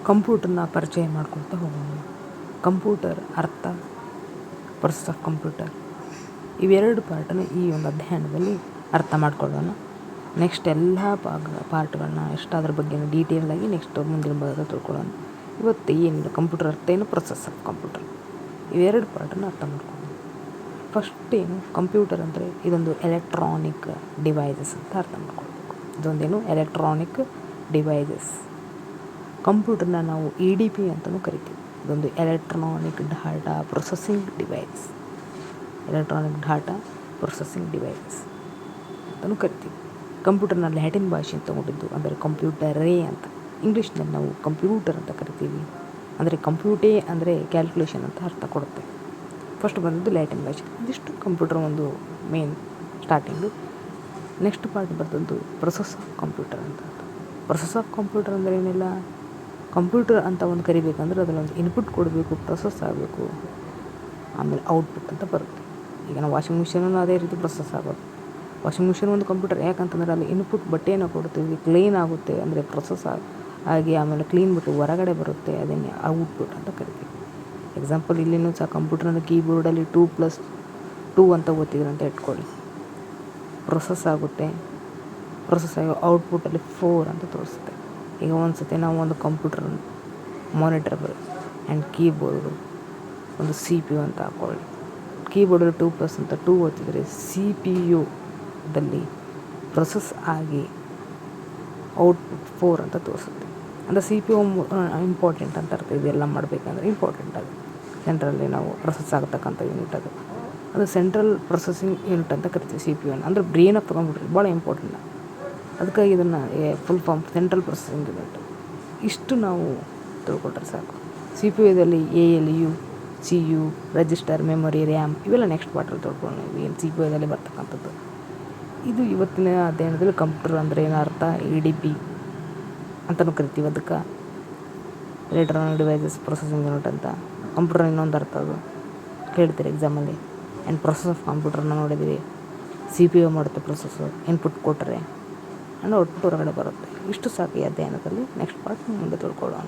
ಕಂಪ್ಯೂಟರ್ನ ಪರಿಚಯ ಮಾಡ್ಕೊಳ್ತಾ ಹೋಗೋಣ. ಕಂಪ್ಯೂಟರ್ ಅರ್ಥ, ಪ್ರೊಸೆಸ್ ಆಫ್ ಕಂಪ್ಯೂಟರ್, ಇವೆರಡು ಪಾರ್ಟನ್ನು ಈ ಒಂದು ಅಧ್ಯಯನದಲ್ಲಿ ಅರ್ಥ ಮಾಡ್ಕೊಳ್ಳೋಣ. ನೆಕ್ಸ್ಟ್ ಎಲ್ಲ ಪಾರ್ಟ್ಗಳನ್ನ ಅದ್ರ ಬಗ್ಗೆ ಡೀಟೇಲಾಗಿ ನೆಕ್ಸ್ಟ್ ಮುಂದಿನ ಭಾಗದಲ್ಲಿ ತಿಳ್ಕೊಳ್ಳೋಣ. ಇವತ್ತು ಏನಿಲ್ಲ, ಕಂಪ್ಯೂಟರ್ ಅರ್ಥ ಏನು, ಪ್ರೊಸೆಸ್ ಆಫ್ ಕಂಪ್ಯೂಟರ್, ಇವೆರಡು ಪಾರ್ಟನ್ನು ಅರ್ಥ ಮಾಡ್ಕೊಳ್ಳೋಣ. ಫಸ್ಟ್ ಏನು, ಕಂಪ್ಯೂಟರ್ ಅಂದರೆ ಇದೊಂದು ಎಲೆಕ್ಟ್ರಾನಿಕ್ ಡಿವೈಸಸ್ ಅಂತ ಅರ್ಥ ಮಾಡ್ಕೊಳ್ಬೇಕು. ಇದೊಂದೇನು, ಎಲೆಕ್ಟ್ರಾನಿಕ್ ಡಿವೈಸಸ್. ಕಂಪ್ಯೂಟರ್ನ ನಾವು EDP ಅಂತಲೂ ಕರಿತೀವಿ. ಇದೊಂದು electronic data processing device, electronic data processing devices ಅಂತಲೂ ಕರಿತೀವಿ. ಕಂಪ್ಯೂಟರ್ನ ಲ್ಯಾಟಿನ್ ಭಾಷೆ ತಗೊಂಡಿದ್ದು, ಅಂದರೆ ಕಂಪ್ಯೂಟರೇ ಅಂತ. ಇಂಗ್ಲೀಷ್ನಲ್ಲಿ ನಾವು ಕಂಪ್ಯೂಟರ್ ಅಂತ ಕರಿತೀವಿ. ಅಂದರೆ ಕಂಪ್ಯೂಟೇ ಅಂದರೆ ಕ್ಯಾಲ್ಕುಲೇಷನ್ ಅಂತ ಅರ್ಥ ಕೊಡುತ್ತೆ. ಫಸ್ಟ್ ಬಂದದ್ದು ಲ್ಯಾಟಿನ್ ಭಾಷೆ. ಇದಿಷ್ಟು ಕಂಪ್ಯೂಟರ್ ಒಂದು ಮೇನ್ ಸ್ಟಾರ್ಟಿಂಗು. ನೆಕ್ಸ್ಟ್ ಪಾರ್ಟ್ ಬರ್ತದ್ದು ಪ್ರೊಸೆಸ್ ಆಫ್ ಕಂಪ್ಯೂಟರ್ ಅಂತ. ಪ್ರೊಸೆಸ್ ಆಫ್ ಕಂಪ್ಯೂಟರ್ ಅಂದರೆ ಏನಿಲ್ಲ, ಕಂಪ್ಯೂಟರ್ ಅಂತ ಒಂದು ಕರಿಬೇಕಂದ್ರೆ ಅದರಲ್ಲೊಂದು ಇನ್ಪುಟ್ ಕೊಡಬೇಕು, ಪ್ರೊಸೆಸ್ ಆಗಬೇಕು, ಆಮೇಲೆ ಔಟ್ಪುಟ್ ಅಂತ ಬರುತ್ತೆ. ಈಗ ನಾವು ವಾಷಿಂಗ್ ಮಿಷಿನೂ ಅದೇ ರೀತಿ ಪ್ರೊಸೆಸ್ ಆಗೋದು. ವಾಷಿಂಗ್ ಮಿಷಿನ್ ಒಂದು ಕಂಪ್ಯೂಟರ್, ಯಾಕಂತಂದರೆ ಅಲ್ಲಿ ಇನ್ಪುಟ್ ಬಟ್ಟೆಯನ್ನು ಕೊಡ್ತೀವಿ, ಕ್ಲೀನ್ ಆಗುತ್ತೆ ಅಂದರೆ ಪ್ರೊಸೆಸ್ ಆಗಿ ಆಮೇಲೆ ಕ್ಲೀನ್ ಬಿಟ್ಟು ಹೊರಗಡೆ ಬರುತ್ತೆ, ಅದನ್ನೇ ಔಟ್ಪುಟ್ ಅಂತ ಕರಿತೀವಿ. ಎಕ್ಸಾಂಪಲ್ ಇಲ್ಲಿನೂ ಸಹ ಕಂಪ್ಯೂಟರ್ನ ಕೀಬೋರ್ಡಲ್ಲಿ 2+2 ಅಂತ ಓದ್ತಿದ್ರು ಅಂತ ಇಟ್ಕೊಳ್ಳಿ. ಪ್ರೊಸೆಸ್ ಆಗುತ್ತೆ, ಪ್ರೊಸೆಸ್ ಆಗಿ ಔಟ್ಪುಟ್ಟಲ್ಲಿ 4 ಅಂತ ತೋರಿಸುತ್ತೆ. ಈಗ ಒಂದು ಸತಿ ನಾವು ಒಂದು ಕಂಪ್ಯೂಟರ್ ಮಾನಿಟರ್ ಬರುತ್ತೆ ಆ್ಯಂಡ್ ಕೀಬೋರ್ಡು ಒಂದು CPU ಅಂತ ಹಾಕ್ಕೊಳ್ಳಿ. ಕೀಬೋರ್ಡಲ್ಲಿ 2+ ಅಂತ 2 ಓದ್ತಿದ್ರೆ CPU ದಲ್ಲಿ ಪ್ರೊಸೆಸ್ ಆಗಿ ಔಟ್ಪುಟ್ 4 ಅಂತ ತೋರಿಸುತ್ತೆ. ಅಂದರೆ CPU ಇಂಪಾರ್ಟೆಂಟ್ ಅಂತ ಅರ್ಥ. ಇದೆಲ್ಲ ಮಾಡಬೇಕಂದ್ರೆ ಇಂಪಾರ್ಟೆಂಟ್ ಅದು. ಸೆಂಟ್ರಲ್ಲಿ ನಾವು ಪ್ರೊಸೆಸ್ ಆಗತಕ್ಕಂಥ ಯೂನಿಟ್ ಅದು ಸೆಂಟ್ರಲ್ ಪ್ರೊಸೆಸಿಂಗ್ ಯೂನಿಟ್ ಅಂತ ಕರಿತೀವಿ. CPU ಅಂದರೆ ಬ್ರೇನ್ ಆಫ್ ಕಂಪ್ಯೂಟರ್, ಭಾಳ ಇಂಪಾರ್ಟೆಂಟ್. ಅದಕ್ಕಾಗಿ ಇದನ್ನು full form central processing unit. ಇಷ್ಟು ನಾವು ತಿಳ್ಕೊಟ್ರೆ ಸಾಕು. CPU ALU, CU, register, memory, RAM ಇವೆಲ್ಲ ನೆಕ್ಸ್ಟ್ ಪಾರ್ಟಲ್ಲಿ ತಿಳ್ಕೊಳ್ಳೋಣ. ಏನು CPU ಬರ್ತಕ್ಕಂಥದ್ದು. ಇದು ಇವತ್ತಿನ ಅಧ್ಯಯನದಲ್ಲಿ ಕಂಪ್ಯೂಟರ್ ಅಂದರೆ ಏನು ಅರ್ಥ, EDP ಅಂತಲೂ ಕರಿತೀವಿ. ಅದಕ್ಕೆ ಎಲೆಕ್ಟ್ರಾನಿಕ್ ಡಿವೈಸಸ್ ಪ್ರೊಸೆಸಿಂಗ್ ಯೂನಿಟ್ ಅಂತ. ಕಂಪ್ಯೂಟರ್ ಇನ್ನೊಂದು ಅರ್ಥ ಅದು ಕೇಳ್ತೀರಿ ಎಕ್ಸಾಮಲ್ಲಿ. ಆ್ಯಂಡ್ ಪ್ರೊಸೆಸ್ ಆಫ್ ಕಂಪ್ಯೂಟರ್ನ ನೋಡಿದ್ದೀವಿ. CPU ಮಾಡುತ್ತೆ ಪ್ರೊಸೆಸ್ಸು, ಇನ್ಪುಟ್ ಕೊಟ್ಟರೆ ಆ್ಯಂಡ್ ಔಟ್ಪುಟ್ ಹೊರಗಡೆ ಬರುತ್ತೆ. ಇಷ್ಟು ಸಾಕು ಈ ಅಧ್ಯಯನದಲ್ಲಿ. ನೆಕ್ಸ್ಟ್ ಪಾರ್ಟ್ ಮುಂದೆ ತಿಳ್ಕೊಳ್ಳೋಣ.